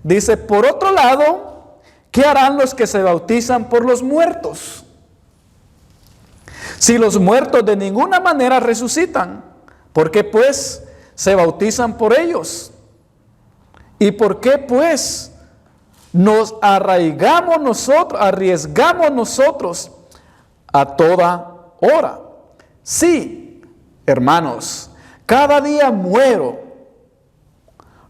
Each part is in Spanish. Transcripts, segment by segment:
Dice, por otro lado, ¿qué harán los que se bautizan por los muertos? Si los muertos de ninguna manera resucitan, ¿por qué pues se bautizan por ellos? ¿Y por qué pues nos arriesgamos nosotros a toda hora? Sí, hermanos, cada día muero.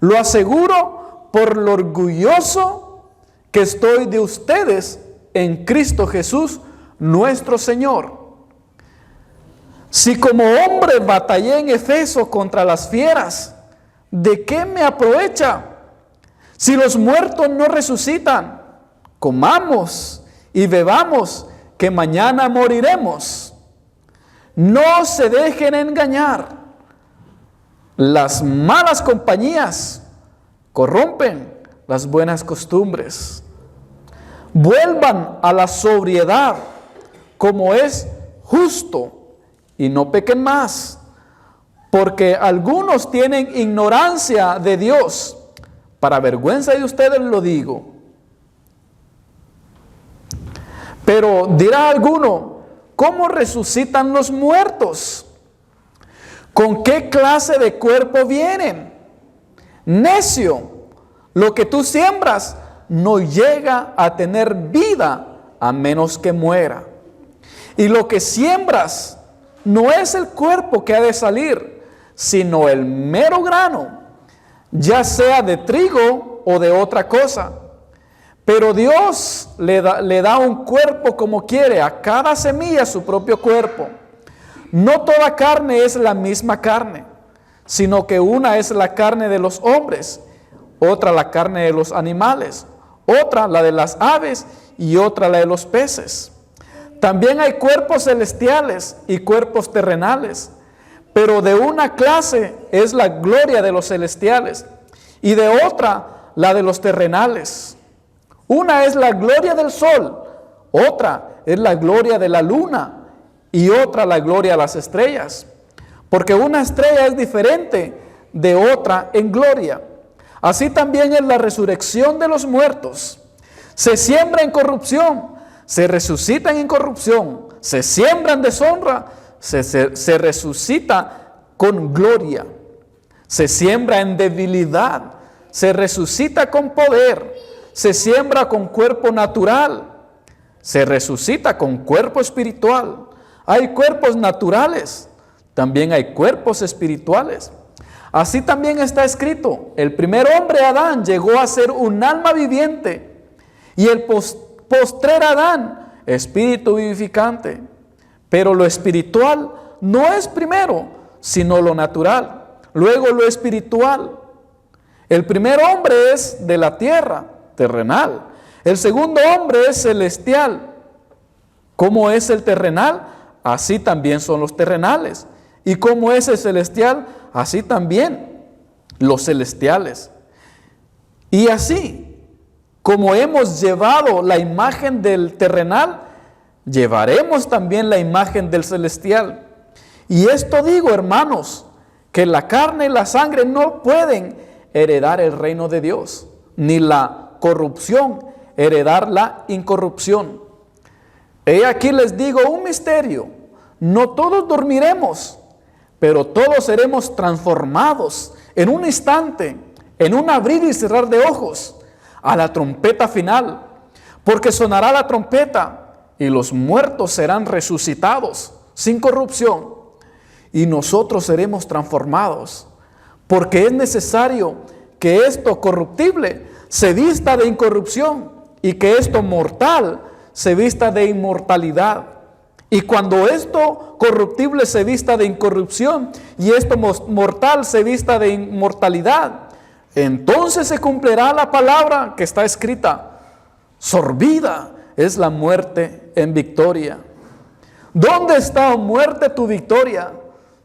Lo aseguro por lo orgulloso que estoy de ustedes en Cristo Jesús, nuestro Señor. Si como hombre batallé en Efeso contra las fieras, ¿de qué me aprovecha? Si los muertos no resucitan, comamos y bebamos, que mañana moriremos. No se dejen engañar. Las malas compañías corrompen las buenas costumbres. Vuelvan a la sobriedad, como es justo, y no pequen más, porque algunos tienen ignorancia de Dios. Para vergüenza de ustedes lo digo. Pero dirá alguno, ¿cómo resucitan los muertos? ¿Con qué clase de cuerpo vienen? Necio, lo que tú siembras no llega a tener vida a menos que muera. Y lo que siembras no es el cuerpo que ha de salir, sino el mero grano, ya sea de trigo o de otra cosa. Pero Dios le da un cuerpo como quiere, a cada semilla su propio cuerpo. No toda carne es la misma carne, sino que una es la carne de los hombres, otra la carne de los animales, otra la de las aves y otra la de los peces. También hay cuerpos celestiales y cuerpos terrenales, pero de una clase es la gloria de los celestiales y de otra la de los terrenales. Una es la gloria del sol, otra es la gloria de la luna y otra la gloria de las estrellas, porque una estrella es diferente de otra en gloria. Así también es la resurrección de los muertos. Se siembra en corrupción, se resucitan en corrupción, se siembra en deshonra, se resucita con gloria. Se siembra en debilidad, se resucita con poder. Se siembra con cuerpo natural, se resucita con cuerpo espiritual. Hay cuerpos naturales, también hay cuerpos espirituales. Así también está escrito, el primer hombre Adán llegó a ser un alma viviente y el postrer Adán, espíritu vivificante. Pero lo espiritual no es primero, sino lo natural, luego lo espiritual. El primer hombre es de la tierra, terrenal. El segundo hombre es celestial. ¿Cómo es el terrenal? Así también son los terrenales. ¿Y cómo es el celestial? Así también los celestiales. Y así, como hemos llevado la imagen del terrenal, llevaremos también la imagen del celestial. Y esto digo, hermanos, que la carne y la sangre no pueden heredar el reino de Dios, ni la corrupción heredar la incorrupción. He aquí les digo un misterio: no todos dormiremos, pero todos seremos transformados en un instante, en un abrir y cerrar de ojos, a la trompeta final, porque sonará la trompeta y los muertos serán resucitados sin corrupción y nosotros seremos transformados, porque es necesario que esto corruptible se vista de incorrupción y que esto mortal se vista de inmortalidad. Y cuando esto corruptible se vista de incorrupción y esto mortal se vista de inmortalidad, entonces se cumplirá la palabra que está escrita: sorbida es la muerte en victoria. ¿Dónde está, oh muerte, tu victoria?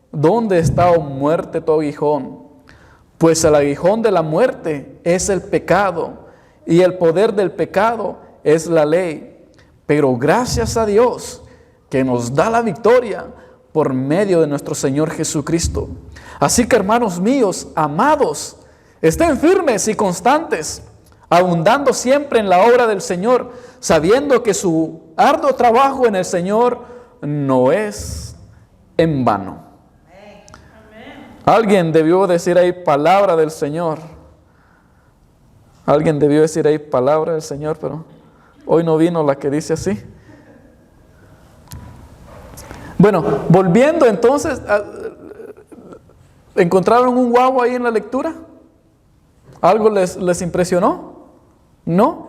¿Dónde está, oh muerte, tu aguijón? Pues el aguijón de la muerte es el pecado, y el poder del pecado es la ley. Pero gracias a Dios que nos da la victoria por medio de nuestro Señor Jesucristo. Así que, hermanos míos, amados, estén firmes y constantes, abundando siempre en la obra del Señor, sabiendo que su arduo trabajo en el Señor no es en vano. Alguien debió decir ahí palabra del Señor. Alguien debió decir ahí palabra del Señor, pero hoy no vino la que dice así. Bueno, volviendo entonces, ¿encontraron un guau ahí en la lectura? ¿Algo les impresionó? ¿No?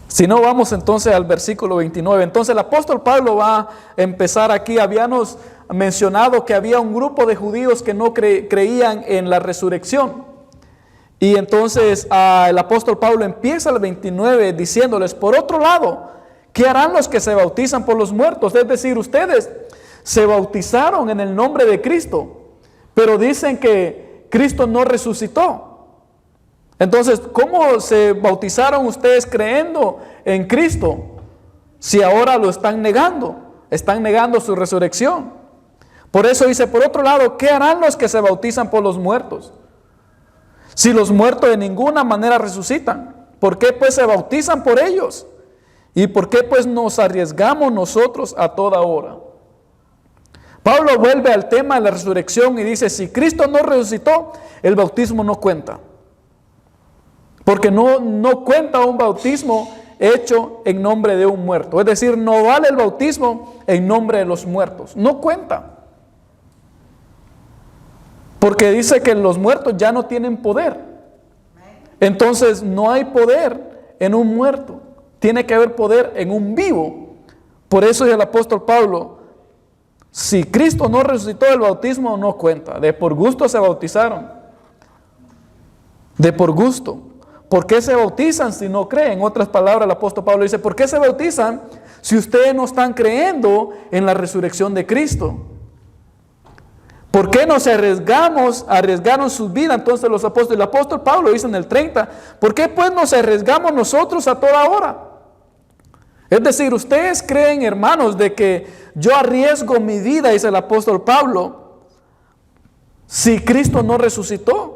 Si no, vamos entonces al versículo 29. Entonces el apóstol Pablo va a empezar aquí. Habíamos mencionado que había un grupo de judíos que no creían en la resurrección. Y entonces el apóstol Pablo empieza el 29 diciéndoles, por otro lado, ¿qué harán los que se bautizan por los muertos? Es decir, ustedes se bautizaron en el nombre de Cristo, pero dicen que Cristo no resucitó. Entonces, ¿cómo se bautizaron ustedes creyendo en Cristo si ahora lo están negando? Están negando su resurrección. Por eso dice, por otro lado, ¿qué harán los que se bautizan por los muertos? Si los muertos de ninguna manera resucitan, ¿por qué pues se bautizan por ellos? ¿Y por qué pues nos arriesgamos nosotros a toda hora? Pablo vuelve al tema de la resurrección y dice, si Cristo no resucitó, el bautismo no cuenta. Porque no cuenta un bautismo hecho en nombre de un muerto. Es decir, no vale el bautismo en nombre de los muertos. No cuenta. Porque dice que los muertos ya no tienen poder. Entonces no hay poder en un muerto. Tiene que haber poder en un vivo. Por eso dice el apóstol Pablo, si Cristo no resucitó, el bautismo no cuenta. De por gusto se bautizaron. De por gusto. ¿Por qué se bautizan si no creen? En otras palabras, el apóstol Pablo dice, ¿por qué se bautizan si ustedes no están creyendo en la resurrección de Cristo? ¿Por qué nos arriesgaron sus vidas entonces los apóstoles? El apóstol Pablo dice en el 30, ¿por qué pues nos arriesgamos nosotros a toda hora? Es decir, ustedes creen, hermanos, de que yo arriesgo mi vida, dice el apóstol Pablo, si Cristo no resucitó.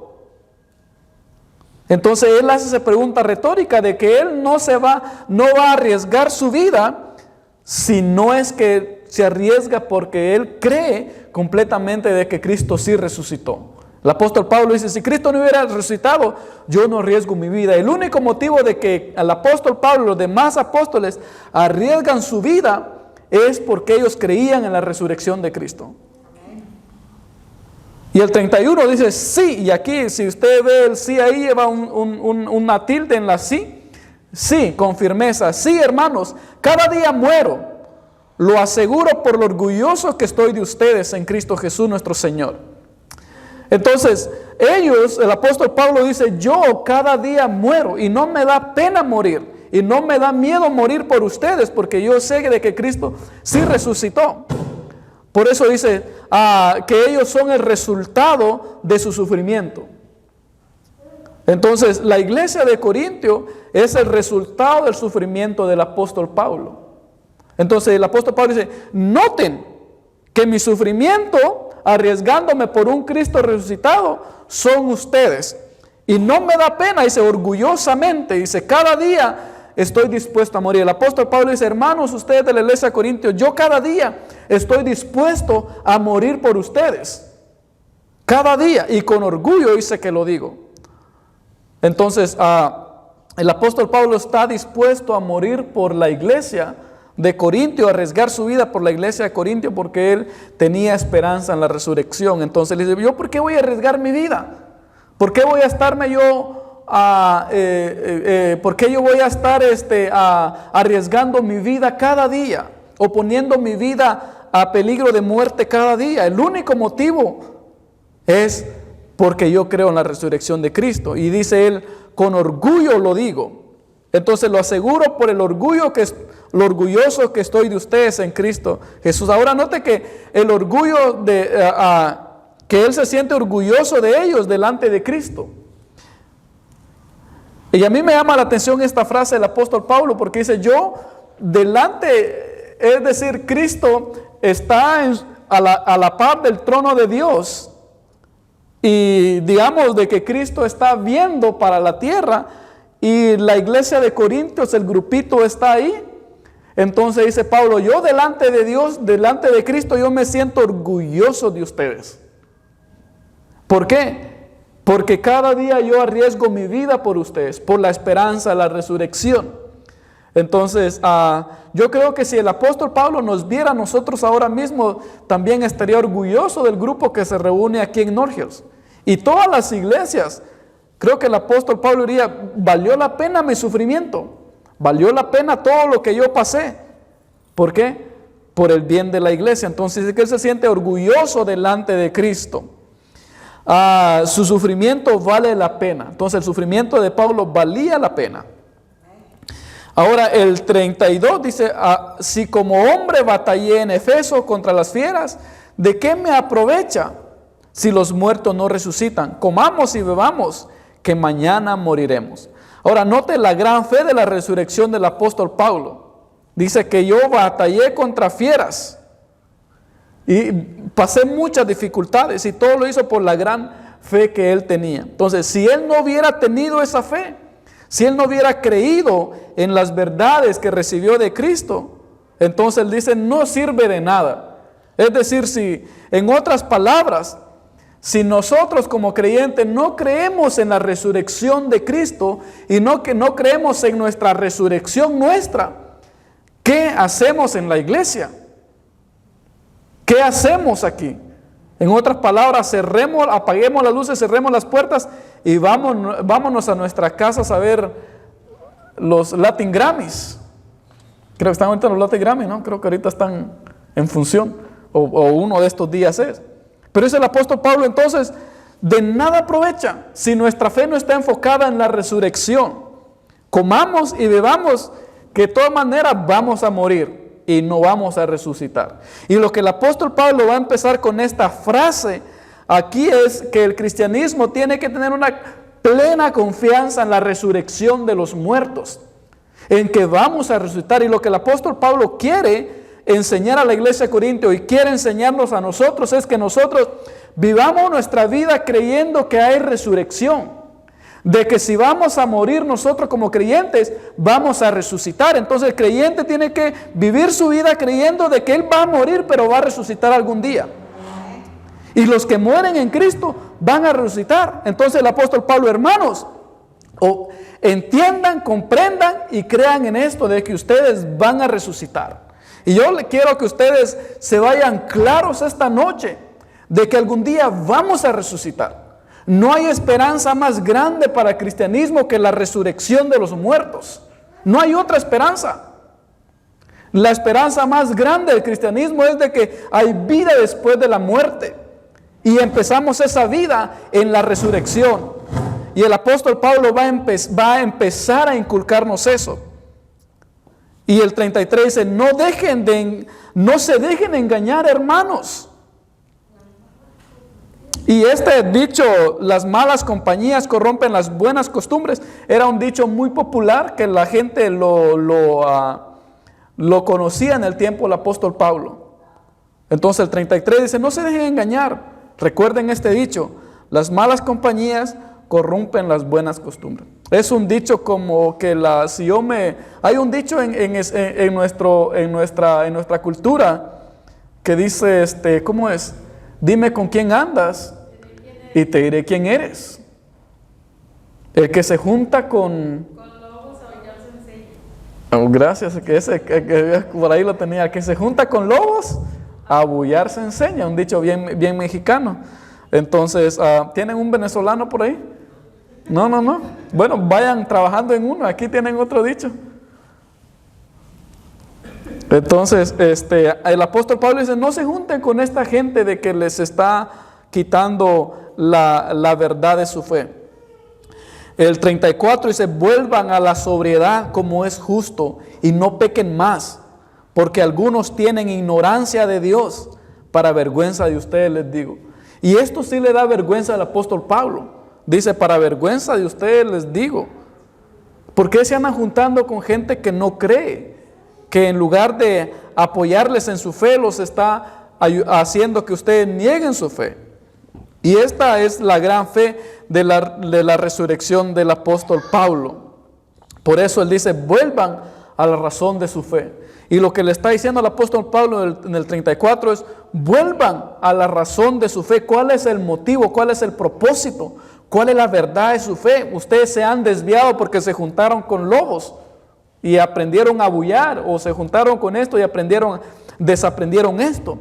Entonces él hace esa pregunta retórica de que él no va a arriesgar su vida si no es que se arriesga porque él cree completamente de que Cristo sí resucitó. El apóstol Pablo dice, si Cristo no hubiera resucitado, yo no arriesgo mi vida. El único motivo de que el apóstol Pablo y los demás apóstoles arriesgan su vida es porque ellos creían en la resurrección de Cristo. Y el 31 dice sí, y aquí si usted ve el sí ahí lleva una tilde en la sí. Sí, con firmeza. Sí, hermanos, cada día muero. Lo aseguro por lo orgulloso que estoy de ustedes en Cristo Jesús nuestro Señor. Entonces, el apóstol Pablo dice, yo cada día muero y no me da pena morir. Y no me da miedo morir por ustedes porque yo sé de que Cristo sí resucitó. Por eso dice que ellos son el resultado de su sufrimiento. Entonces, la iglesia de Corintio es el resultado del sufrimiento del apóstol Pablo. Entonces, el apóstol Pablo dice, noten que mi sufrimiento, arriesgándome por un Cristo resucitado, son ustedes. Y no me da pena, dice orgullosamente, dice, cada día estoy dispuesto a morir. El apóstol Pablo dice, hermanos, ustedes de la iglesia de Corintios, yo cada día estoy dispuesto a morir por ustedes. Cada día, y con orgullo dice que lo digo. Entonces, el apóstol Pablo está dispuesto a morir por la iglesia de Corintio, a arriesgar su vida por la iglesia de Corintio, porque él tenía esperanza en la resurrección. Entonces le dice, ¿yo por qué voy a arriesgar mi vida? ¿Por qué voy a estarme yo ¿por qué yo voy a estar arriesgando mi vida cada día o poniendo mi vida a peligro de muerte cada día? El único motivo es porque yo creo en la resurrección de Cristo. Y dice él, con orgullo lo digo. Entonces lo aseguro por lo orgulloso que estoy de ustedes en Cristo Jesús. Ahora note que el orgullo que él se siente orgulloso de ellos delante de Cristo. Y a mí me llama la atención esta frase del apóstol Pablo, porque dice, yo delante, es decir, Cristo está a la par del trono de Dios, y digamos de que Cristo está viendo para la tierra y la iglesia de Corintios, el grupito está ahí. Entonces dice Pablo, yo delante de Dios, delante de Cristo, yo me siento orgulloso de ustedes. ¿Por qué? Porque cada día yo arriesgo mi vida por ustedes, por la esperanza, la resurrección. Entonces, yo creo que si el apóstol Pablo nos viera a nosotros ahora mismo, también estaría orgulloso del grupo que se reúne aquí en North Hills. Y todas las iglesias, creo que el apóstol Pablo diría, valió la pena mi sufrimiento, valió la pena todo lo que yo pasé. ¿Por qué? Por el bien de la iglesia. Entonces, es que él se siente orgulloso delante de Cristo. Su sufrimiento vale la pena. Entonces, el sufrimiento de Pablo valía la pena. Ahora el 32 dice, si como hombre batallé en Efeso contra las fieras, ¿de qué me aprovecha si los muertos no resucitan? Comamos y bebamos, que mañana moriremos. Ahora note la gran fe de la resurrección del apóstol Pablo. Dice que yo batallé contra fieras y pasé muchas dificultades y todo lo hizo por la gran fe que él tenía. Entonces, si él no hubiera tenido esa fe, si él no hubiera creído en las verdades que recibió de Cristo, entonces él dice, no sirve de nada. Es decir, si, en otras palabras, si nosotros como creyentes no creemos en la resurrección de Cristo y no creemos en nuestra resurrección nuestra, ¿qué hacemos en la iglesia? ¿Qué hacemos aquí? En otras palabras, apaguemos las luces, cerremos las puertas y vámonos a nuestras casas a ver los Latin Grammys. Creo que están ahorita los Latin Grammys, ¿no? Creo que ahorita están en función, o uno de estos días es. Pero es el apóstol Pablo, entonces, de nada aprovecha si nuestra fe no está enfocada en la resurrección. Comamos y bebamos, que de todas maneras vamos a morir y no vamos a resucitar. Y lo que el apóstol Pablo va a empezar con esta frase aquí es que el cristianismo tiene que tener una plena confianza en la resurrección de los muertos, en que vamos a resucitar. Y lo que el apóstol Pablo quiere enseñar a la iglesia de Corinto y quiere enseñarnos a nosotros es que nosotros vivamos nuestra vida creyendo que hay resurrección. De que si vamos a morir nosotros como creyentes, vamos a resucitar. Entonces el creyente tiene que vivir su vida creyendo de que él va a morir, pero va a resucitar algún día. Y los que mueren en Cristo van a resucitar. Entonces el apóstol Pablo, hermanos, entiendan, comprendan y crean en esto de que ustedes van a resucitar. Y yo le quiero que ustedes se vayan claros esta noche de que algún día vamos a resucitar. No hay esperanza más grande para el cristianismo que la resurrección de los muertos. No hay otra esperanza. La esperanza más grande del cristianismo es de que hay vida después de la muerte. Y empezamos esa vida en la resurrección. Y el apóstol Pablo va a empezar a inculcarnos eso. Y el 33 dice, no se dejen engañar, hermanos. Y este dicho, las malas compañías corrompen las buenas costumbres, era un dicho muy popular que la gente lo conocía en el tiempo del apóstol Pablo. Entonces el 33 dice, no se dejen engañar. Recuerden este dicho, las malas compañías corrompen las buenas costumbres. Es un dicho como que hay un dicho en nuestra cultura que dice, ¿cómo es? Dime con quién andas y te diré quién eres. El que se junta con lobos, aullar se enseña. Oh, gracias, que por ahí lo tenía. El que se junta con lobos, a bullar se enseña. Un dicho bien mexicano. Entonces, ¿tienen un venezolano por ahí? No. Bueno, vayan trabajando en uno. Aquí tienen otro dicho. Entonces, el apóstol Pablo dice, no se junten con esta gente de que les está quitando la verdad de su fe. El 34 dice, vuelvan a la sobriedad como es justo y no pequen más, porque algunos tienen ignorancia de Dios, para vergüenza de ustedes les digo. Y esto sí le da vergüenza al apóstol Pablo. Dice, para vergüenza de ustedes les digo. ¿Por qué se andan juntando con gente que no cree? Que en lugar de apoyarles en su fe, los está haciendo que ustedes nieguen su fe. Y esta es la gran fe de la resurrección del apóstol Pablo. Por eso él dice, vuelvan a la razón de su fe. Y lo que le está diciendo el apóstol Pablo en el 34 es, vuelvan a la razón de su fe. ¿Cuál es el motivo? ¿Cuál es el propósito? ¿Cuál es la verdad de su fe? Ustedes se han desviado porque se juntaron con lobos y aprendieron a bullar, o se juntaron con esto y desaprendieron esto.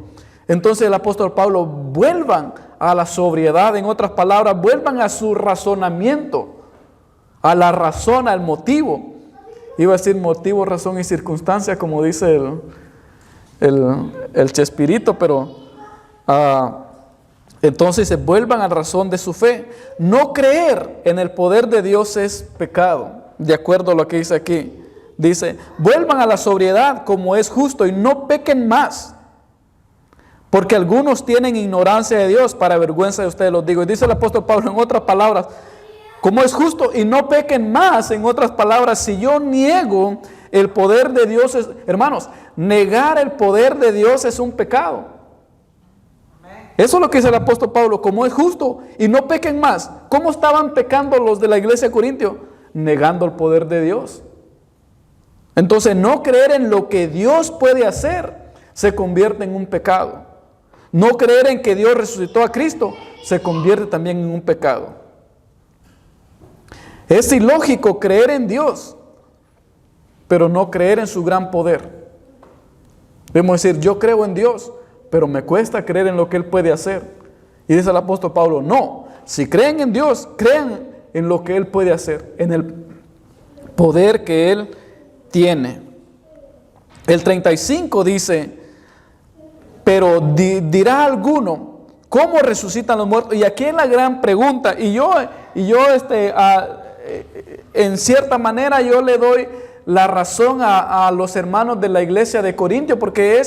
Entonces el apóstol Pablo, vuelvan a la sobriedad, en otras palabras, vuelvan a su razonamiento, a la razón, al motivo. Iba a decir motivo, razón y circunstancia, como dice el Chespirito, pero entonces se vuelvan a la razón de su fe. No creer en el poder de Dios es pecado, de acuerdo a lo que dice aquí. Dice, vuelvan a la sobriedad como es justo y no pequen más. Porque algunos tienen ignorancia de Dios, para vergüenza de ustedes los digo. Y dice el apóstol Pablo en otras palabras, como es justo y no pequen más. En otras palabras, si yo niego el poder de Dios, hermanos, negar el poder de Dios es un pecado. Eso es lo que dice el apóstol Pablo, como es justo y no pequen más. ¿Cómo estaban pecando los de la iglesia de Corintio? Negando el poder de Dios. Entonces, no creer en lo que Dios puede hacer se convierte en un pecado. No creer en que Dios resucitó a Cristo se convierte también en un pecado. Es ilógico creer en Dios, pero no creer en su gran poder. Debemos decir, yo creo en Dios, pero me cuesta creer en lo que Él puede hacer. Y dice el apóstol Pablo, no, si creen en Dios, crean en lo que Él puede hacer, en el poder que Él tiene. El 35 dice, pero dirá alguno, ¿cómo resucitan los muertos? Y aquí es la gran pregunta, y yo en cierta manera yo le doy la razón a los hermanos de la iglesia de Corintio, porque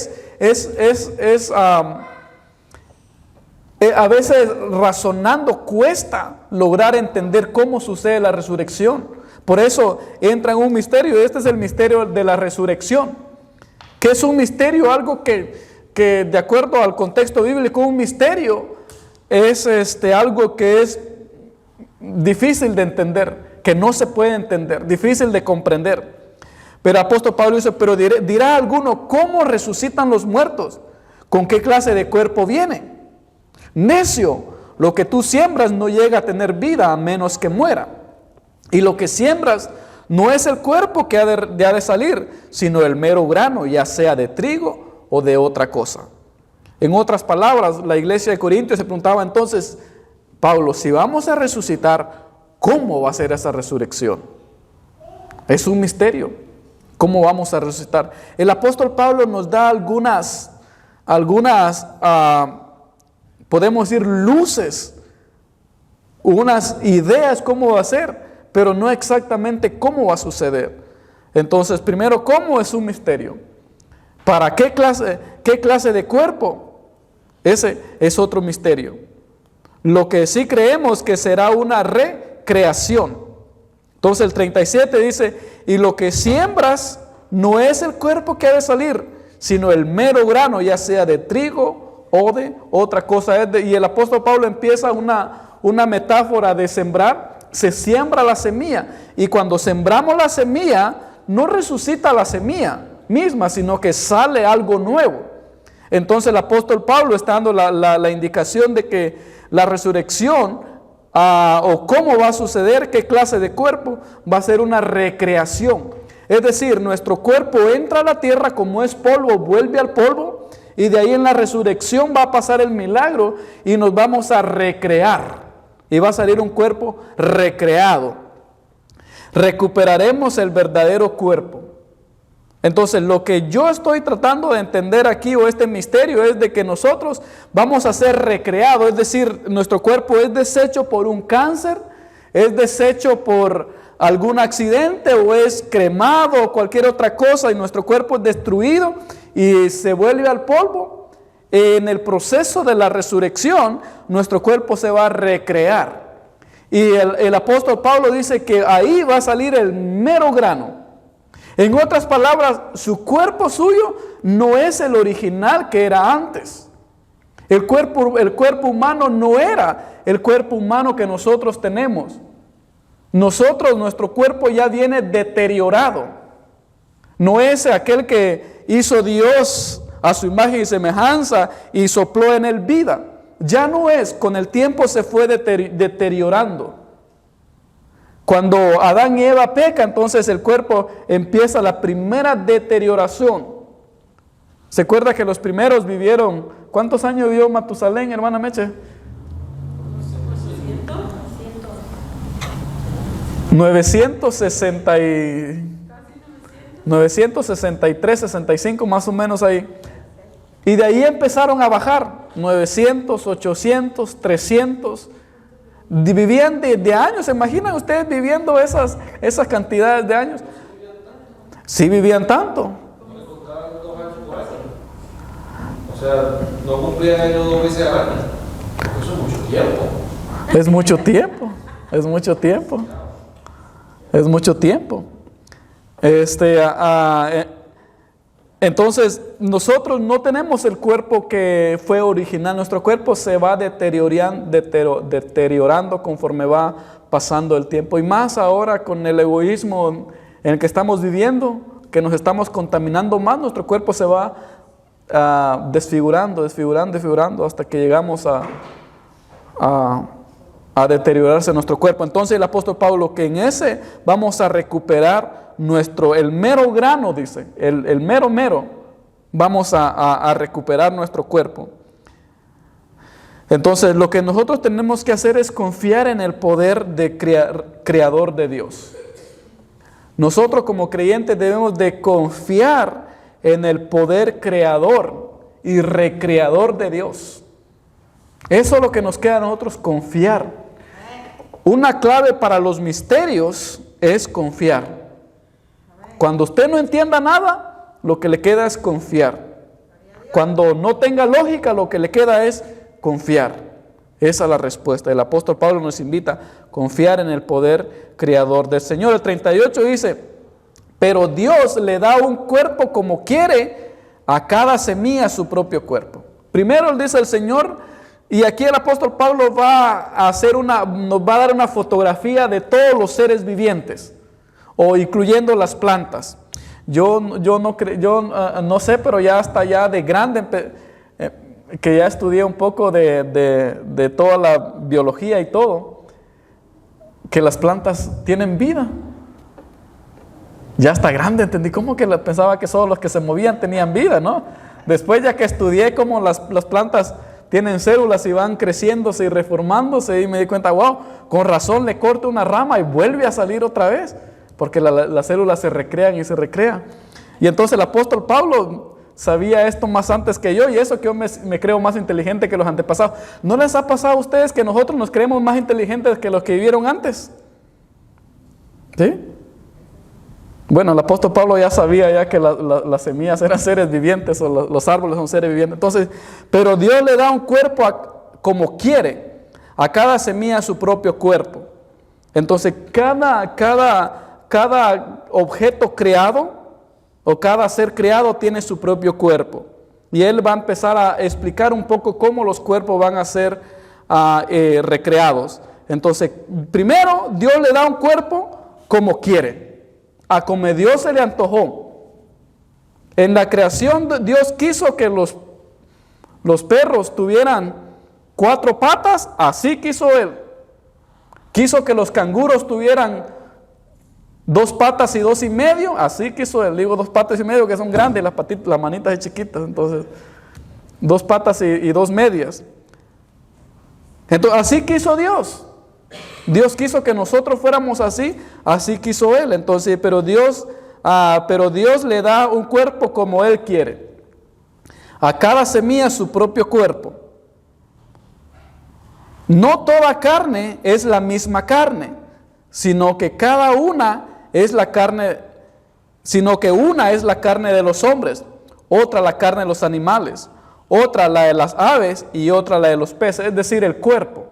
a veces razonando cuesta lograr entender cómo sucede la resurrección. Por eso entra en un misterio, y este es el misterio de la resurrección, que es un misterio, algo que de acuerdo al contexto bíblico, un misterio es algo que es difícil de entender, que no se puede entender, difícil de comprender. Pero el apóstol Pablo dice, pero dirá alguno, ¿cómo resucitan los muertos? ¿Con qué clase de cuerpo viene? Necio, lo que tú siembras no llega a tener vida a menos que muera. Y lo que siembras no es el cuerpo que ha de salir, sino el mero grano, ya sea de trigo o de otra cosa. En otras palabras, la iglesia de Corintios se preguntaba entonces, Pablo, si vamos a resucitar, ¿cómo va a ser esa resurrección? Es un misterio. ¿Cómo vamos a resucitar? El apóstol Pablo nos da algunas podemos decir luces, unas ideas cómo va a ser, pero no exactamente cómo va a suceder. Entonces, primero, ¿cómo? Es un misterio. ¿Para qué clase de cuerpo? Ese es otro misterio. Lo que sí creemos que será una recreación. Entonces el 37 dice, y lo que siembras no es el cuerpo que ha de salir, sino el mero grano, ya sea de trigo o de otra cosa. Y el apóstol Pablo empieza una metáfora de sembrar. Se siembra la semilla, y cuando sembramos la semilla, no resucita la semilla misma, sino que sale algo nuevo. Entonces el apóstol Pablo está dando la indicación de que la resurrección, o cómo va a suceder, qué clase de cuerpo, va a ser una recreación. Es decir, nuestro cuerpo entra a la tierra como es polvo, vuelve al polvo, y de ahí en la resurrección va a pasar el milagro y nos vamos a recrear. Y va a salir un cuerpo recreado. Recuperaremos el verdadero cuerpo. Entonces, lo que yo estoy tratando de entender aquí, o este misterio, es de que nosotros vamos a ser recreados. Es decir, nuestro cuerpo es deshecho por un cáncer, es deshecho por algún accidente, o es cremado, o cualquier otra cosa, y nuestro cuerpo es destruido y se vuelve al polvo. En el proceso de la resurrección, nuestro cuerpo se va a recrear. Y el apóstol Pablo dice que ahí va a salir el mero grano. En otras palabras, su cuerpo suyo no es el original que era antes. El cuerpo humano no era el cuerpo humano que nosotros tenemos. Nuestro cuerpo ya viene deteriorado. No es aquel que hizo Dios a su imagen y semejanza y sopló en él vida. Ya no es, con el tiempo se fue deteriorando. Cuando Adán y Eva pecan, entonces el cuerpo empieza la primera deterioración. ¿Se acuerda que los primeros vivieron? ¿Cuántos años vivió Matusalén, hermana Meche? 963, 65 más o menos ahí. Y de ahí empezaron a bajar, 900, 800, 300. Vivían de años. ¿Se imaginan ustedes viviendo esas cantidades de años? Sí vivían tanto. O sea, no cumplían años 2 veces al año. Eso es mucho tiempo. Es mucho tiempo. Es mucho tiempo. Es mucho tiempo. Entonces, nosotros no tenemos el cuerpo que fue original. Nuestro cuerpo se va deteriorando conforme va pasando el tiempo. Y más ahora con el egoísmo en el que estamos viviendo, que nos estamos contaminando más, nuestro cuerpo se va desfigurando hasta que llegamos a deteriorarse nuestro cuerpo. Entonces el apóstol Pablo, que en ese vamos a recuperar el mero grano, dice, el mero, vamos a recuperar nuestro cuerpo. Entonces lo que nosotros tenemos que hacer es confiar en el poder creador de Dios. Nosotros como creyentes debemos de confiar en el poder creador y recreador de Dios. Eso es lo que nos queda a nosotros, confiar. Una clave para los misterios es confiar. Cuando usted no entienda nada, lo que le queda es confiar. Cuando no tenga lógica, lo que le queda es confiar. Esa es la respuesta. El apóstol Pablo nos invita a confiar en el poder creador del Señor. El 38 dice: pero Dios le da un cuerpo como quiere a cada semilla su propio cuerpo. Primero dice el Señor, y aquí el apóstol Pablo va a nos va a dar una fotografía de todos los seres vivientes, o incluyendo las plantas. Yo no sé, pero ya hasta ya de grande, que ya estudié un poco de toda la biología y todo, que las plantas tienen vida. Ya está grande, entendí cómo que pensaba que solo los que se movían tenían vida, ¿no? Después ya que estudié cómo las plantas tienen células y van creciéndose y reformándose, y me di cuenta, wow, con razón le corto una rama y vuelve a salir otra vez, porque las células se recrean y se recrean. Y entonces el apóstol Pablo sabía esto más antes que yo, y eso que yo me creo más inteligente que los antepasados. ¿No les ha pasado a ustedes que nosotros nos creemos más inteligentes que los que vivieron antes? ¿Sí? Bueno, el apóstol Pablo ya sabía ya que las semillas eran seres vivientes, o los árboles son seres vivientes. Entonces, pero Dios le da un cuerpo como quiere, a cada semilla su propio cuerpo. Entonces, cada objeto creado o cada ser creado tiene su propio cuerpo. Y él va a empezar a explicar un poco cómo los cuerpos van a ser recreados. Entonces, primero, Dios le da un cuerpo como quiere, a como Dios se le antojó. En la creación Dios quiso que los perros tuvieran 4 patas, así quiso Él. Quiso que los canguros tuvieran 2 patas y 2 y medio, así quiso Él. Digo 2 patas y medio que son grandes, las manitas son chiquitas, entonces 2 patas y 2 medias. Entonces así quiso Dios. Dios quiso que nosotros fuéramos así quiso Él. Entonces, pero Dios le da un cuerpo como Él quiere. A cada semilla su propio cuerpo. No toda carne es la misma carne, sino que una es la carne de los hombres, otra la carne de los animales, otra la de las aves y otra la de los peces, es decir, el cuerpo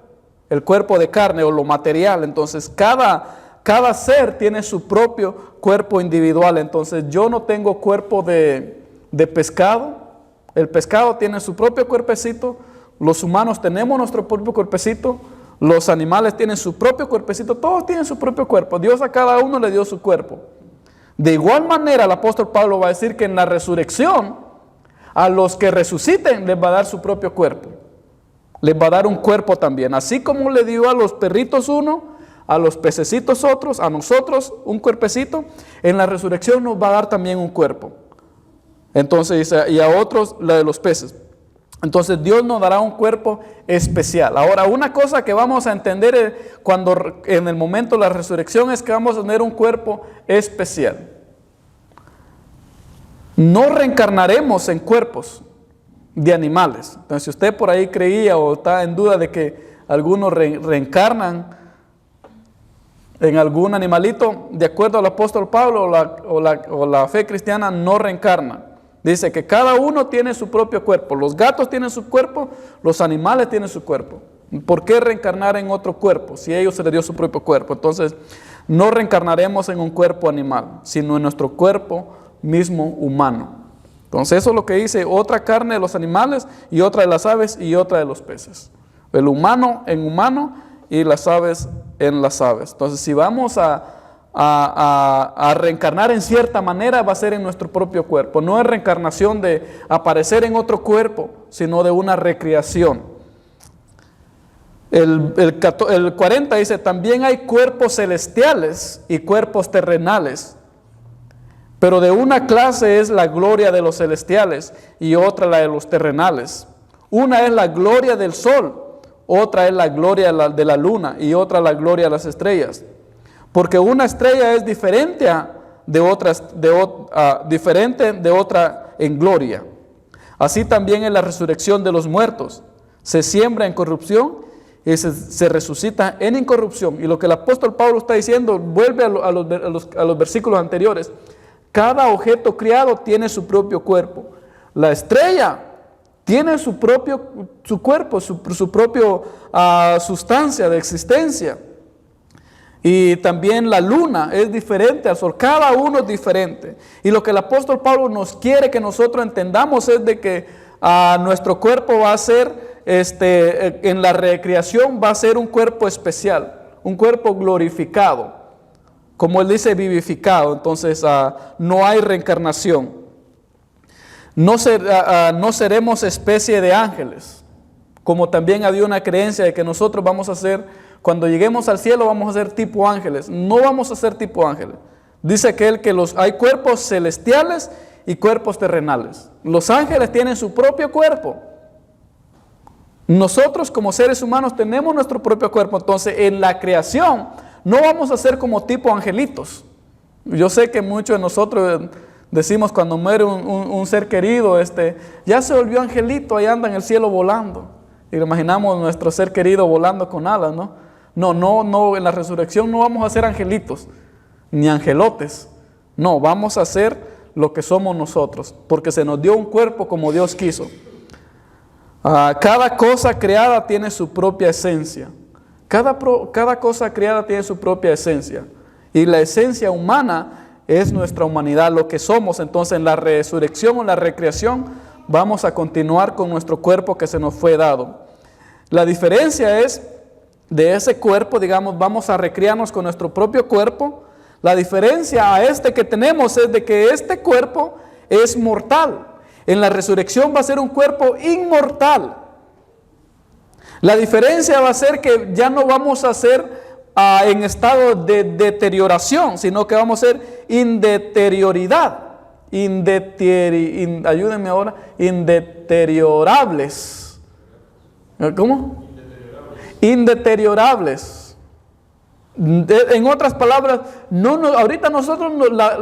de carne o lo material. Entonces cada ser tiene su propio cuerpo individual. Entonces yo no tengo cuerpo de pescado. El pescado tiene su propio cuerpecito, Los humanos tenemos nuestro propio cuerpecito, los animales tienen su propio cuerpecito, todos tienen su propio cuerpo. Dios a cada uno le dio su cuerpo. De igual manera, el apóstol Pablo va a decir que en la resurrección, a los que resuciten les va a dar su propio cuerpo. Les va a dar un cuerpo también. Así como le dio a los perritos uno, a los pececitos otros, a nosotros un cuerpecito, en la resurrección nos va a dar también un cuerpo. Entonces, y a otros la de los peces. Entonces Dios nos dará un cuerpo especial. Ahora, una cosa que vamos a entender cuando en el momento de la resurrección es que vamos a tener un cuerpo especial. No reencarnaremos en cuerpos de animales. Entonces, si usted por ahí creía o está en duda de que algunos reencarnan en algún animalito, de acuerdo al apóstol Pablo o la fe cristiana, no reencarna. Dice que cada uno tiene su propio cuerpo. Los gatos tienen su cuerpo, los animales tienen su cuerpo. ¿Por qué reencarnar en otro cuerpo si a ellos se les dio su propio cuerpo? Entonces, no reencarnaremos en un cuerpo animal, sino en nuestro cuerpo mismo humano. Entonces, eso es lo que dice: otra carne de los animales y otra de las aves y otra de los peces. El humano en humano y las aves en las aves. Entonces, si vamos a reencarnar en cierta manera, va a ser en nuestro propio cuerpo. No es reencarnación de aparecer en otro cuerpo, sino de una recreación. El 40 dice: también hay cuerpos celestiales y cuerpos terrenales, pero de una clase es la gloria de los celestiales y otra la de los terrenales. Una es la gloria del sol, otra es la gloria de la luna y otra la gloria de las estrellas. Porque una estrella es diferente de otra en gloria. Así también en la resurrección de los muertos. Se siembra en corrupción y se resucita en incorrupción. Y lo que el apóstol Pablo está diciendo, vuelve a los versículos anteriores. Cada objeto creado tiene su propio cuerpo. La estrella tiene su cuerpo, su propia sustancia de existencia. Y también la luna es diferente al sol, cada uno es diferente. Y lo que el apóstol Pablo nos quiere que nosotros entendamos es de que nuestro cuerpo va a ser, en la recreación va a ser un cuerpo especial, un cuerpo glorificado, como él dice, vivificado. Entonces no hay reencarnación. No seremos especie de ángeles, como también había una creencia de que nosotros vamos a ser, cuando lleguemos al cielo vamos a ser tipo ángeles. No vamos a ser tipo ángeles. Dice aquel que hay cuerpos celestiales y cuerpos terrenales. Los ángeles tienen su propio cuerpo. Nosotros como seres humanos tenemos nuestro propio cuerpo. Entonces en la creación no vamos a ser como tipo angelitos. Yo sé que muchos de nosotros decimos cuando muere un ser querido, ya se volvió angelito, ahí anda en el cielo volando. Y imaginamos nuestro ser querido volando con alas, ¿no? No, en la resurrección no vamos a ser angelitos, ni angelotes. No, vamos a ser lo que somos nosotros, porque se nos dio un cuerpo como Dios quiso. Cada cosa creada tiene su propia esencia. Cada cosa creada tiene su propia esencia. Y la esencia humana es nuestra humanidad, lo que somos. Entonces en la resurrección o la recreación vamos a continuar con nuestro cuerpo que se nos fue dado. La diferencia es de ese cuerpo, digamos, vamos a recrearnos con nuestro propio cuerpo. La diferencia a que tenemos es de que este cuerpo es mortal. En la resurrección va a ser un cuerpo inmortal. La diferencia va a ser que ya no vamos a ser en estado de deterioración, sino que vamos a ser indeterioridad. Ayúdenme ahora, indeteriorables. ¿Cómo? Indeteriorables. En otras palabras, ahorita nosotros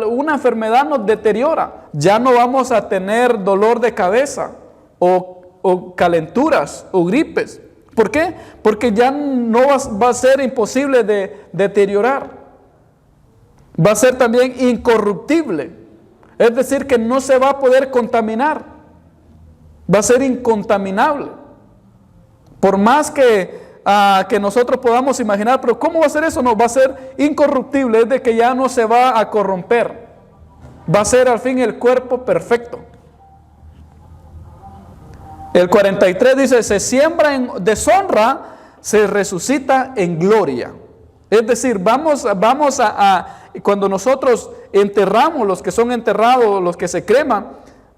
una enfermedad nos deteriora. Ya no vamos a tener dolor de cabeza o calenturas o gripes. ¿Por qué? Porque ya no va a ser imposible de deteriorar. Va a ser también incorruptible. Es decir, que no se va a poder contaminar. Va a ser incontaminable. Por más que nosotros podamos imaginar, pero ¿cómo va a ser eso? No, va a ser incorruptible, es de que ya no se va a corromper. Va a ser al fin el cuerpo perfecto. El 43 dice, se siembra en deshonra, se resucita en gloria. Es decir, cuando nosotros enterramos, los que son enterrados, los que se creman,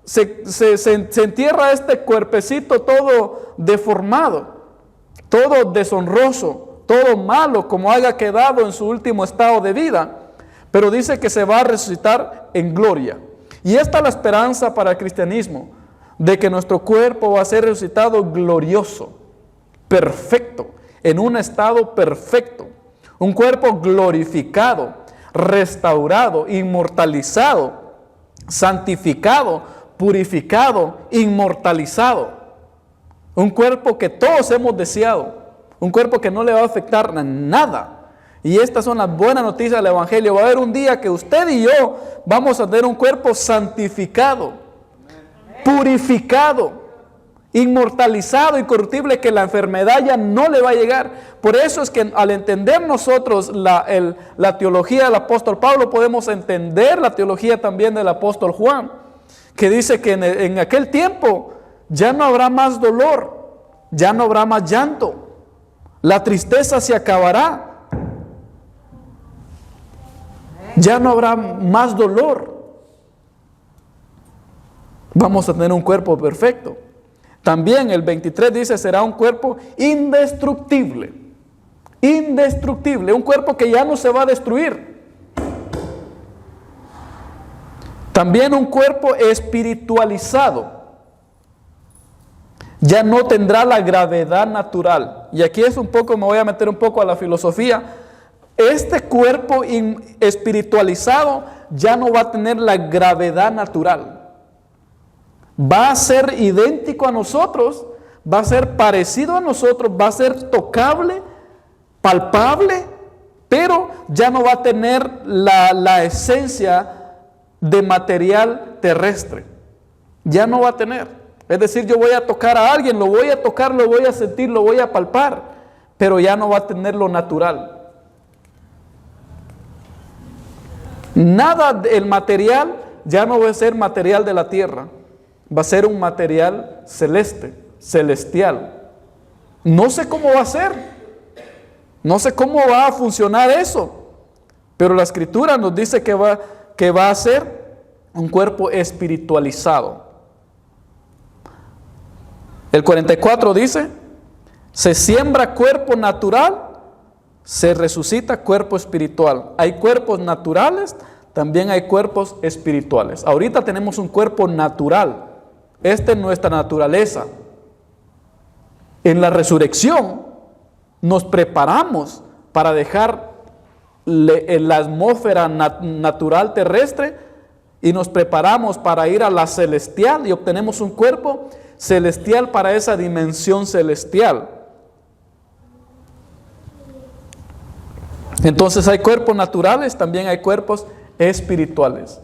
se entierra este cuerpecito todo deformado, todo deshonroso, todo malo, como haya quedado en su último estado de vida. Pero dice que se va a resucitar en gloria. Y esta es la esperanza para el cristianismo, de que nuestro cuerpo va a ser resucitado glorioso, perfecto, en un estado perfecto. Un cuerpo glorificado, restaurado, inmortalizado, santificado, purificado, inmortalizado. Un cuerpo que todos hemos deseado, un cuerpo que no le va a afectar nada. Y estas son las buenas noticias del Evangelio. Va a haber un día que usted y yo vamos a tener un cuerpo santificado, purificado, inmortalizado, incorruptible, que la enfermedad ya no le va a llegar. Por eso es que al entender nosotros la teología del apóstol Pablo, podemos entender la teología también del apóstol Juan, que dice que en aquel tiempo ya no habrá más dolor, ya no habrá más llanto, la tristeza se acabará, ya no habrá más dolor. Vamos a tener un cuerpo perfecto. También el 23 dice, será un cuerpo indestructible. Indestructible, un cuerpo que ya no se va a destruir. También un cuerpo espiritualizado. Ya no tendrá la gravedad natural. Y aquí es un poco, me voy a meter un poco a la filosofía. Este cuerpo espiritualizado ya no va a tener la gravedad natural. Va a ser idéntico a nosotros, va a ser parecido a nosotros, va a ser tocable, palpable, pero ya no va a tener la esencia de material terrestre. Ya no va a tener. Es decir, yo voy a tocar a alguien, lo voy a tocar, lo voy a sentir, lo voy a palpar, pero ya no va a tener lo natural. Nada del material ya no va a ser material de la tierra. Va a ser un material celeste, celestial. No sé cómo va a ser. No sé cómo va a funcionar eso. Pero la Escritura nos dice que va a ser un cuerpo espiritualizado. El 44 dice, se siembra cuerpo natural, se resucita cuerpo espiritual. Hay cuerpos naturales, también hay cuerpos espirituales. Ahorita tenemos un cuerpo natural. Esta es nuestra naturaleza. En la resurrección nos preparamos para dejar la atmósfera natural terrestre y nos preparamos para ir a la celestial y obtenemos un cuerpo celestial para esa dimensión celestial. Entonces hay cuerpos naturales, también hay cuerpos espirituales.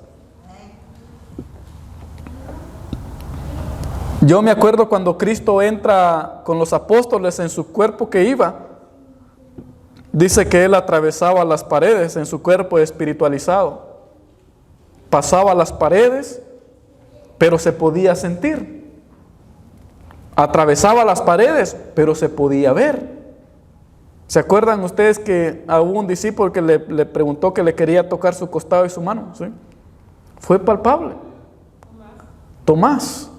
Yo me acuerdo cuando Cristo entra con los apóstoles en su cuerpo que iba, dice que Él atravesaba las paredes en su cuerpo espiritualizado. Pasaba las paredes, pero se podía sentir. Atravesaba las paredes, pero se podía ver. ¿Se acuerdan ustedes que hubo un discípulo que le preguntó que le quería tocar su costado y su mano? ¿Sí? Fue palpable. Tomás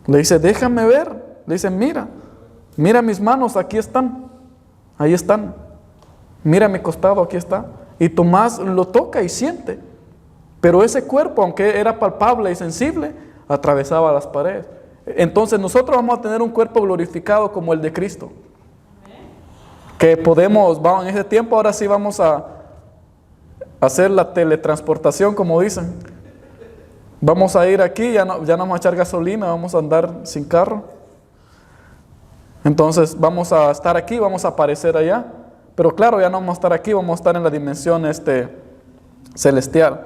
le dice, déjame ver. Le dice, mira mis manos, aquí están. Ahí están. Mira mi costado, aquí está. Y Tomás lo toca y siente. Pero ese cuerpo, aunque era palpable y sensible, atravesaba las paredes. Entonces nosotros vamos a tener un cuerpo glorificado como el de Cristo. Que podemos, en ese tiempo ahora sí vamos a hacer la teletransportación, como dicen. Vamos a ir aquí, ya no vamos a echar gasolina, vamos a andar sin carro. Entonces vamos a estar aquí, vamos a aparecer allá. Pero claro, ya no vamos a estar aquí, vamos a estar en la dimensión celestial.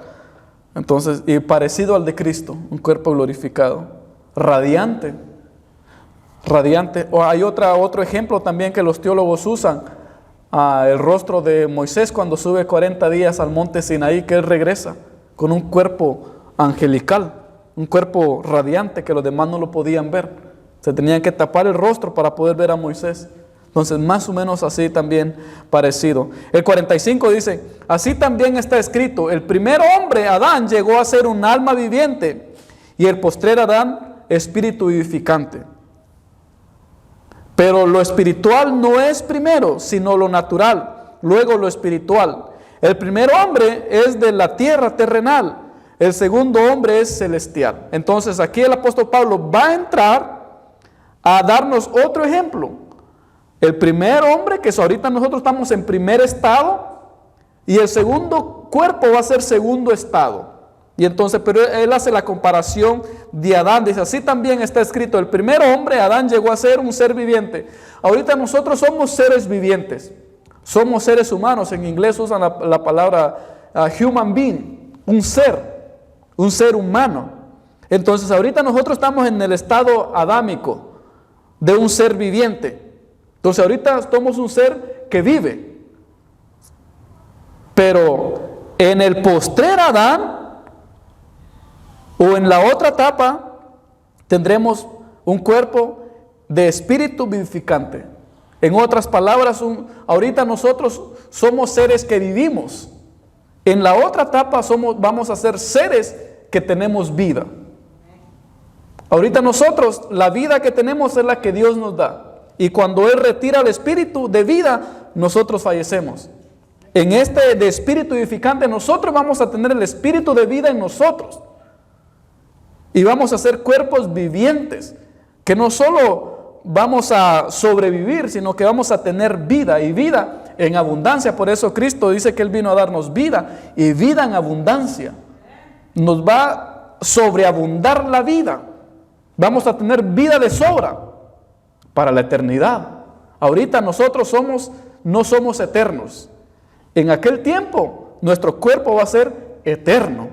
Entonces, y parecido al de Cristo, un cuerpo glorificado, radiante. O hay otro ejemplo también que los teólogos usan, el rostro de Moisés cuando sube 40 días al monte Sinaí, que él regresa con un cuerpo angelical, un cuerpo radiante que los demás no lo podían ver. Se tenían que tapar el rostro para poder ver a Moisés. Entonces, más o menos así también parecido. El 45 dice, así también está escrito, el primer hombre, Adán, llegó a ser un alma viviente, y el postrer Adán, espíritu vivificante. Pero lo espiritual no es primero, sino lo natural, luego lo espiritual. El primer hombre es de la tierra terrenal, el segundo hombre es celestial. Entonces aquí el apóstol Pablo va a entrar a darnos otro ejemplo. El primer hombre, que ahorita nosotros estamos en primer estado, y el segundo cuerpo va a ser segundo estado. Y entonces, pero él hace la comparación de Adán, dice, así también está escrito, el primer hombre, Adán, llegó a ser un ser viviente. Ahorita nosotros somos seres vivientes, somos seres humanos, en inglés usan la palabra human being, un ser humano. Entonces ahorita nosotros estamos en el estado adámico de un ser viviente. Entonces ahorita somos un ser que vive. Pero en el postrer Adán, o en la otra etapa, tendremos un cuerpo de espíritu vivificante. En otras palabras, ahorita nosotros somos seres que vivimos. En la otra etapa vamos a ser seres que tenemos vida. Ahorita nosotros, la vida que tenemos es la que Dios nos da. Y cuando Él retira el espíritu de vida, nosotros fallecemos. En este de espíritu vivificante, nosotros vamos a tener el espíritu de vida en nosotros. Y vamos a ser cuerpos vivientes, que no solo vamos a sobrevivir, sino que vamos a tener vida, y vida en abundancia. Por eso Cristo dice que Él vino a darnos vida, y vida en abundancia. Nos va a sobreabundar la vida. Vamos a tener vida de sobra para la eternidad. Ahorita nosotros no somos eternos. En aquel tiempo, nuestro cuerpo va a ser eterno,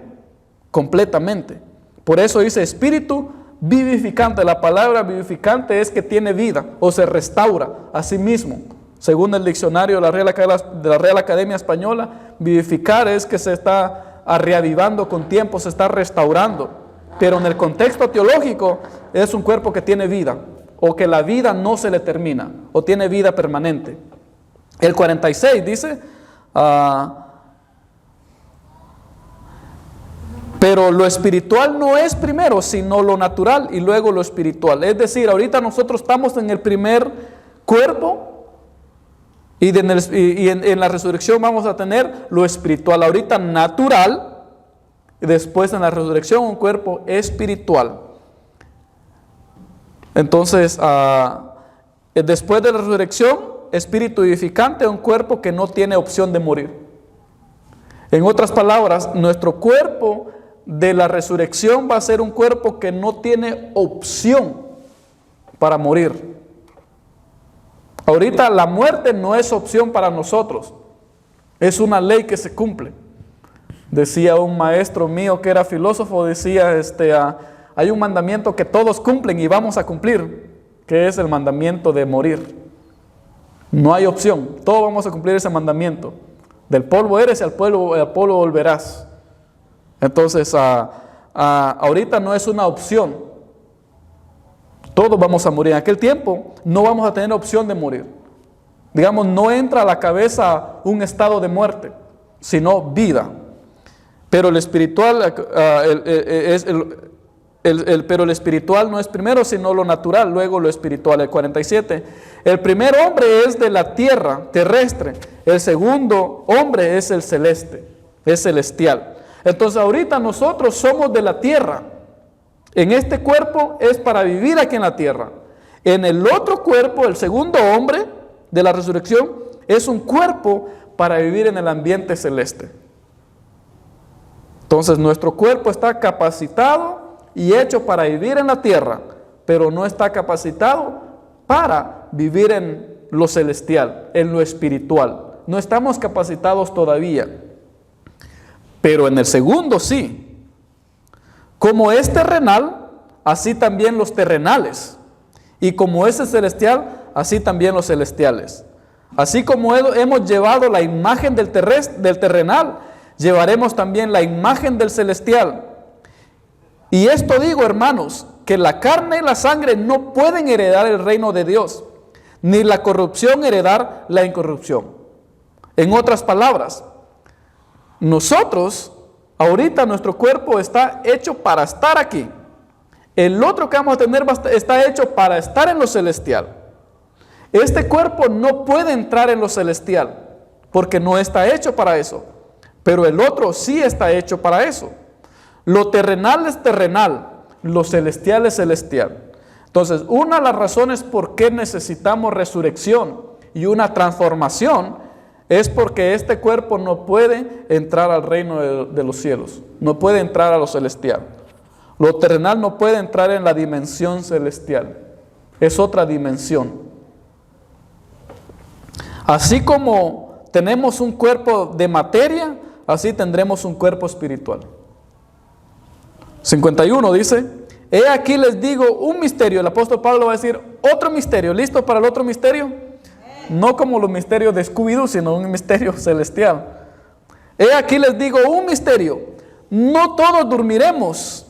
completamente. Por eso dice espíritu vivificante. La palabra vivificante es que tiene vida o se restaura a sí mismo. Según el diccionario de la Real Academia Española, vivificar es que se está reavivando con tiempo, se está restaurando. Pero en el contexto teológico es un cuerpo que tiene vida, o que la vida no se le termina, o tiene vida permanente. El 46 dice, pero lo espiritual no es primero, sino lo natural y luego lo espiritual. Es decir, ahorita nosotros estamos en el primer cuerpo y en la resurrección vamos a tener lo espiritual. Ahorita natural y después en la resurrección un cuerpo espiritual. Entonces, después de la resurrección, espíritu vivificante, un cuerpo que no tiene opción de morir. En otras palabras, nuestro cuerpo de la resurrección va a ser un cuerpo que no tiene opción para morir. Ahorita la muerte no es opción para nosotros, es una ley que se cumple. Decía un maestro mío que era filósofo, decía, hay un mandamiento que todos cumplen y vamos a cumplir, que es el mandamiento de morir. No hay opción, todos vamos a cumplir ese mandamiento. Del polvo eres y al polvo volverás. Entonces, ahorita no es una opción. Todos vamos a morir. En aquel tiempo no vamos a tener opción de morir. Digamos, no entra a la cabeza un estado de muerte, sino vida. Pero el espiritual, pero el espiritual no es primero, sino lo natural, luego lo espiritual. El 47. El primer hombre es de la tierra terrestre. El segundo hombre es el celeste, es celestial. Entonces ahorita nosotros somos de la tierra. En este cuerpo es para vivir aquí en la tierra. En el otro cuerpo, el segundo hombre de la resurrección, es un cuerpo para vivir en el ambiente celeste. Entonces nuestro cuerpo está capacitado y hecho para vivir en la tierra, pero no está capacitado para vivir en lo celestial, en lo espiritual. No estamos capacitados todavía. Pero en el segundo sí. Como es terrenal, así también los terrenales. Y como es el celestial, así también los celestiales. Así como hemos llevado la imagen del terrenal, llevaremos también la imagen del celestial. Y esto digo, hermanos, que la carne y la sangre no pueden heredar el reino de Dios, ni la corrupción heredar la incorrupción. En otras palabras, nosotros, ahorita nuestro cuerpo está hecho para estar aquí. El otro que vamos a tener está hecho para estar en lo celestial. Este cuerpo no puede entrar en lo celestial, porque no está hecho para eso. Pero el otro sí está hecho para eso. Lo terrenal es terrenal, lo celestial es celestial. Entonces, una de las razones por qué necesitamos resurrección y una transformación es porque este cuerpo no puede entrar al reino de los cielos, no puede entrar a lo celestial. Lo terrenal no puede entrar en la dimensión celestial, es otra dimensión. Así como tenemos un cuerpo de materia, así tendremos un cuerpo espiritual. 51 dice: he aquí les digo un misterio. El apóstol Pablo va a decir otro misterio. ¿Listo para el otro misterio? No como los misterios de Scooby-Doo, sino un misterio celestial. He aquí les digo un misterio: no todos dormiremos,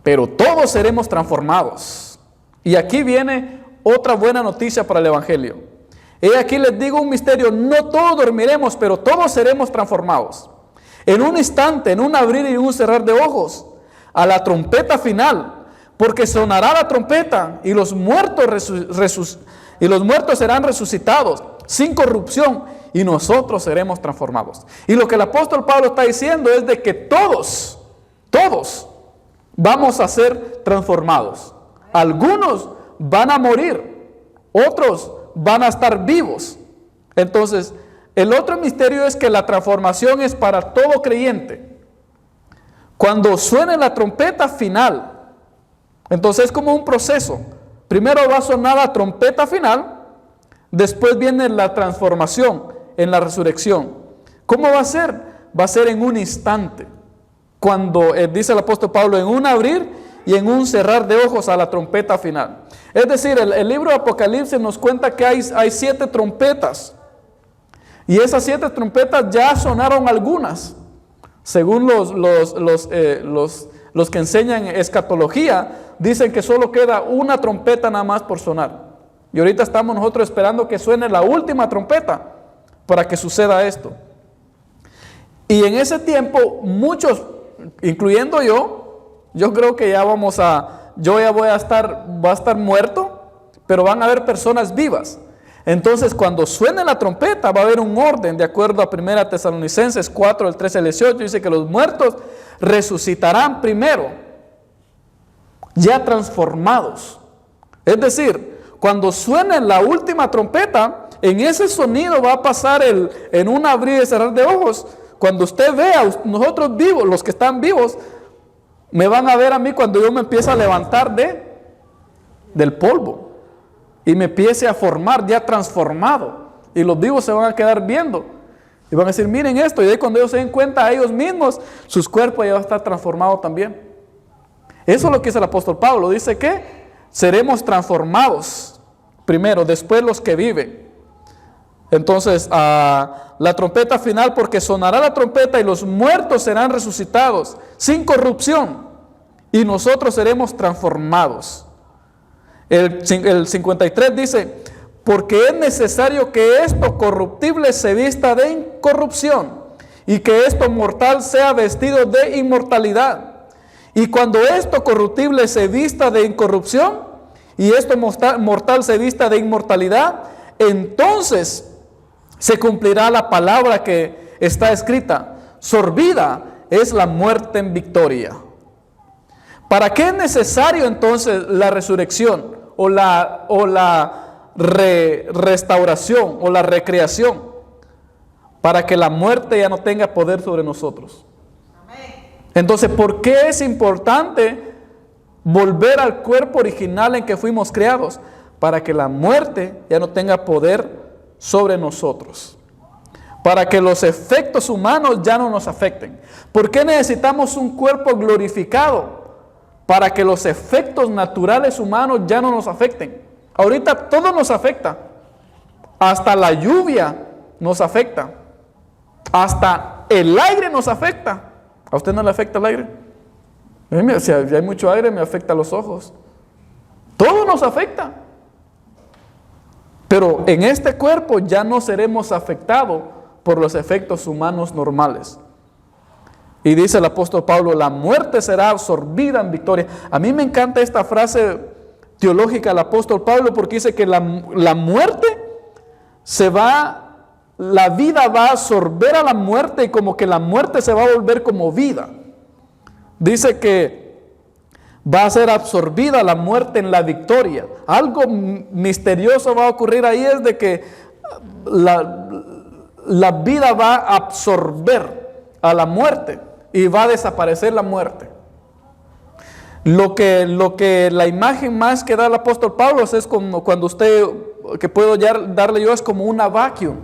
pero todos seremos transformados. Y aquí viene otra buena noticia para el evangelio. He aquí les digo un misterio: no todos dormiremos, pero todos seremos transformados. En un instante, en un abrir y un cerrar de ojos, a la trompeta final, porque sonará la trompeta y los muertos serán resucitados sin corrupción, y nosotros seremos transformados. Y lo que el apóstol Pablo está diciendo es de que todos vamos a ser transformados. Algunos van a morir, otros van a estar vivos. Entonces, el otro misterio es que la transformación es para todo creyente. Cuando suene la trompeta final, entonces es como un proceso. Primero va a sonar la trompeta final, después viene la transformación en la resurrección. ¿Cómo va a ser? Va a ser en un instante. Cuando dice el apóstol Pablo, en un abrir y en un cerrar de ojos a la trompeta final. Es decir, el libro de Apocalipsis nos cuenta que hay 7 trompetas. Y esas 7 trompetas ya sonaron algunas. Según los que enseñan escatología, dicen que solo queda una trompeta nada más por sonar. Y ahorita estamos nosotros esperando que suene la última trompeta para que suceda esto. Y en ese tiempo, muchos, incluyendo yo creo que ya voy a estar muerto, pero van a haber personas vivas. Entonces, cuando suene la trompeta, va a haber un orden, de acuerdo a 1 Tesalonicenses 4, el 13 al 18, dice que los muertos resucitarán primero, ya transformados. Es decir, cuando suene la última trompeta, en ese sonido va a pasar en un abrir y cerrar de ojos. Cuando usted vea, nosotros vivos, los que están vivos, me van a ver a mí cuando yo me empiezo a levantar del polvo y me empiece a formar ya transformado, y los vivos se van a quedar viendo y van a decir, miren esto, y ahí cuando ellos se den cuenta a ellos mismos, sus cuerpos ya van a estar transformados también. Eso es lo que dice el apóstol Pablo. Dice que seremos transformados primero, después los que viven. Entonces, la trompeta final, porque sonará la trompeta y los muertos serán resucitados sin corrupción, y nosotros seremos transformados. El 53 dice, porque es necesario que esto corruptible se vista de incorrupción, y que esto mortal sea vestido de inmortalidad. Y cuando esto corruptible se vista de incorrupción, y esto mortal se vista de inmortalidad, entonces se cumplirá la palabra que está escrita: sorbida es la muerte en victoria. ¿Para qué es necesario entonces la resurrección o la restauración o la recreación? Para que la muerte ya no tenga poder sobre nosotros. Entonces, ¿por qué es importante volver al cuerpo original en que fuimos creados? Para que la muerte ya no tenga poder sobre nosotros, para que los efectos humanos ya no nos afecten. ¿Por qué necesitamos un cuerpo glorificado? Para que los efectos naturales humanos ya no nos afecten. Ahorita todo nos afecta, hasta la lluvia nos afecta, hasta el aire nos afecta. ¿A usted no le afecta el aire? Si hay mucho aire, me afecta los ojos. Todo nos afecta. Pero en este cuerpo ya no seremos afectados por los efectos humanos normales. Y dice el apóstol Pablo, la muerte será absorbida en victoria. A mí me encanta esta frase teológica del apóstol Pablo, porque dice que la muerte la vida va a absorber a la muerte, y como que la muerte se va a volver como vida. Dice que va a ser absorbida la muerte en la victoria. Algo misterioso va a ocurrir ahí, es de que la vida va a absorber a la muerte y va a desaparecer la muerte. Lo que la imagen más que da el apóstol Pablo es como cuando que puedo darle yo, es como una vacuum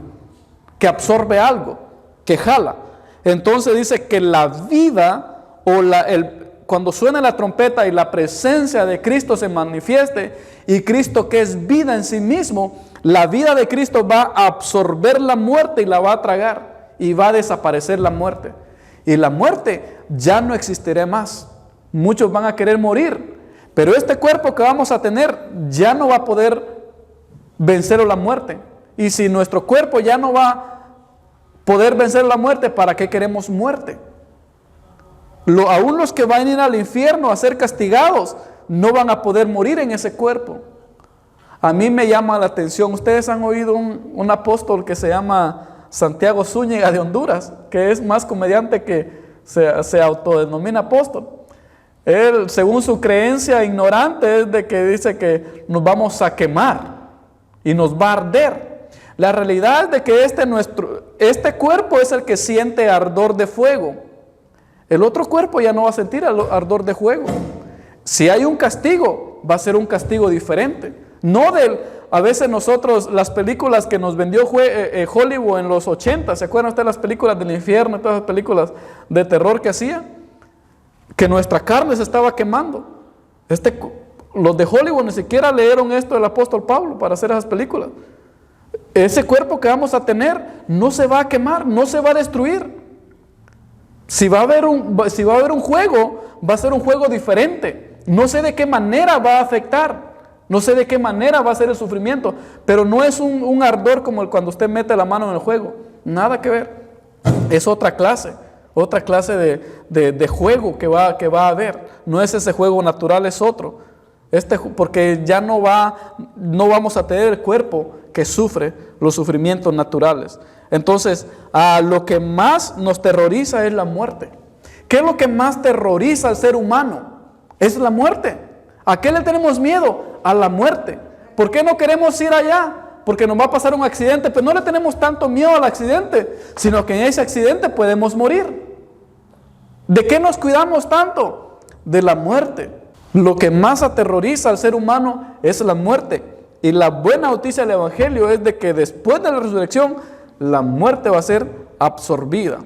que absorbe algo, que jala. Entonces dice que la vida cuando suene la trompeta y la presencia de Cristo se manifieste, y Cristo, que es vida en sí mismo, la vida de Cristo va a absorber la muerte y la va a tragar, y va a desaparecer la muerte. Y la muerte ya no existirá más. Muchos van a querer morir, pero este cuerpo que vamos a tener ya no va a poder vencer la muerte. Y si nuestro cuerpo ya no va a poder vencer la muerte, ¿para qué queremos muerte? Aún los que van a ir al infierno a ser castigados no van a poder morir en ese cuerpo. A mí me llama la atención, ustedes han oído un apóstol que se llama Santiago Zúñiga de Honduras, que es más comediante que se autodenomina apóstol. Él, según su creencia ignorante, es de que dice que nos vamos a quemar y nos va a arder. La realidad es de que este cuerpo es el que siente ardor de fuego. El otro cuerpo ya no va a sentir ardor de fuego. Si hay un castigo, va a ser un castigo diferente. A veces nosotros, las películas que nos vendió Hollywood en los 80, ¿se acuerdan ustedes las películas del infierno, todas las películas de terror que hacía? Que nuestra carne se estaba quemando. Los de Hollywood ni siquiera leyeron esto del apóstol Pablo para hacer esas películas. Ese cuerpo que vamos a tener no se va a quemar, no se va a destruir. Si va a haber un juego, va a ser un juego diferente. No sé de qué manera va a afectar, no sé de qué manera va a ser el sufrimiento, pero no es un ardor como cuando usted mete la mano en el juego. Nada que ver. Es otra clase de juego que va a haber. No es ese juego natural, es otro. Porque ya no vamos a tener el cuerpo que sufre los sufrimientos naturales. Entonces, lo que más nos terroriza es la muerte. ¿Qué es lo que más terroriza al ser humano? Es la muerte. ¿A qué le tenemos miedo? A la muerte. ¿Por qué no queremos ir allá? Porque nos va a pasar un accidente, pero no le tenemos tanto miedo al accidente, sino que en ese accidente podemos morir. ¿De qué nos cuidamos tanto? De la muerte. Lo que más aterroriza al ser humano es la muerte. Y la buena noticia del Evangelio es de que después de la resurrección, la muerte va a ser absorbida.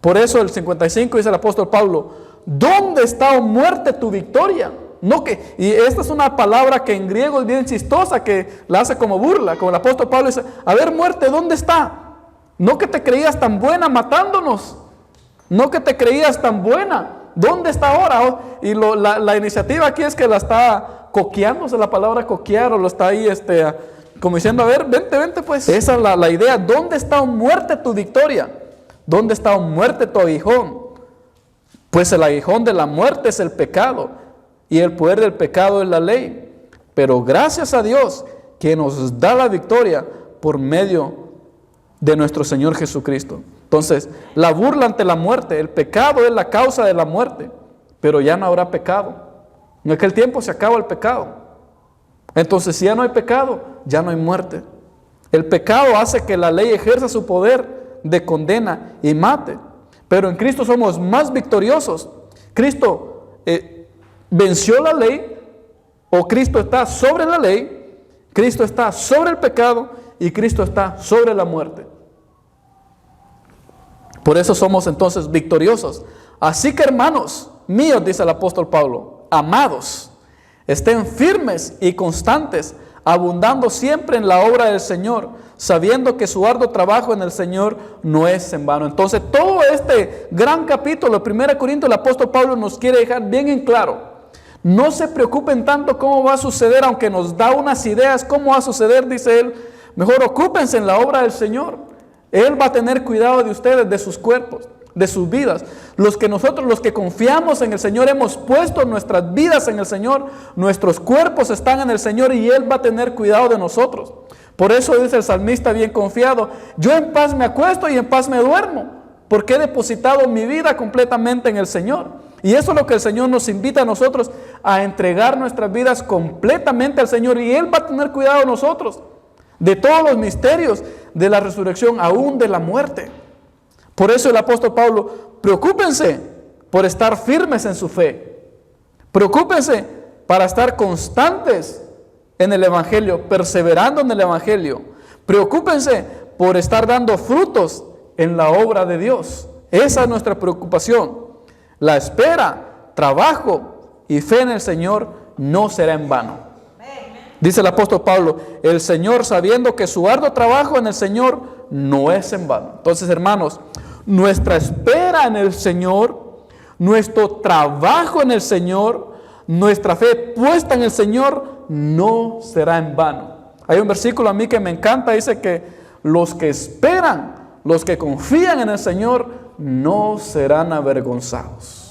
Por eso el 55 dice el apóstol Pablo, ¿dónde está, oh muerte, tu victoria? Y esta es una palabra que en griego es bien chistosa, que la hace como burla, como el apóstol Pablo dice, a ver, muerte, ¿dónde está? No que te creías tan buena matándonos, no que te creías tan buena, ¿dónde está ahora? Y la iniciativa aquí es que la está coqueándose, la palabra coquear, o lo está ahí como diciendo, a ver, vente pues. Esa es la idea. ¿Dónde está, oh muerte, tu victoria? ¿Dónde está, oh muerte, tu aguijón? Pues el aguijón de la muerte es el pecado, y el poder del pecado es la ley. Pero gracias a Dios que nos da la victoria por medio de nuestro Señor Jesucristo. Entonces, la burla ante la muerte, el pecado es la causa de la muerte, pero ya no habrá pecado. En aquel tiempo se acaba el pecado. Entonces, si ya no hay pecado, ya no hay muerte. El pecado hace que la ley ejerza su poder de condena y mate. Pero en Cristo somos más victoriosos. Cristo venció la ley, o Cristo está sobre la ley, Cristo está sobre el pecado y Cristo está sobre la muerte. Por eso somos entonces victoriosos. Así que, hermanos míos, dice el apóstol Pablo, amados, estén firmes y constantes, abundando siempre en la obra del Señor, sabiendo que su arduo trabajo en el Señor no es en vano. Entonces, todo este gran capítulo, 1 Corintios, el apóstol Pablo nos quiere dejar bien en claro. No se preocupen tanto cómo va a suceder, aunque nos da unas ideas cómo va a suceder, dice él. Mejor ocúpense en la obra del Señor. Él va a tener cuidado de ustedes, de sus cuerpos, de sus vidas. Los que confiamos en el Señor, hemos puesto nuestras vidas en el Señor, nuestros cuerpos están en el Señor y Él va a tener cuidado de nosotros. Por eso dice el salmista bien confiado: yo en paz me acuesto y en paz me duermo, porque he depositado mi vida completamente en el Señor. Y eso es lo que el Señor nos invita a nosotros, a entregar nuestras vidas completamente al Señor, y Él va a tener cuidado de nosotros, de todos los misterios de la resurrección, aún de la muerte. Por eso el apóstol Pablo: preocúpense por estar firmes en su fe. Preocúpense para estar constantes en el Evangelio, perseverando en el Evangelio. Preocúpense por estar dando frutos en la obra de Dios. Esa es nuestra preocupación. La espera, trabajo y fe en el Señor no será en vano. Dice el apóstol Pablo: el Señor, sabiendo que su arduo trabajo en el Señor no es en vano. Entonces, hermanos, nuestra espera en el Señor, nuestro trabajo en el Señor, nuestra fe puesta en el Señor no será en vano. Hay un versículo a mí que me encanta, dice que los que esperan, los que confían en el Señor, no serán avergonzados.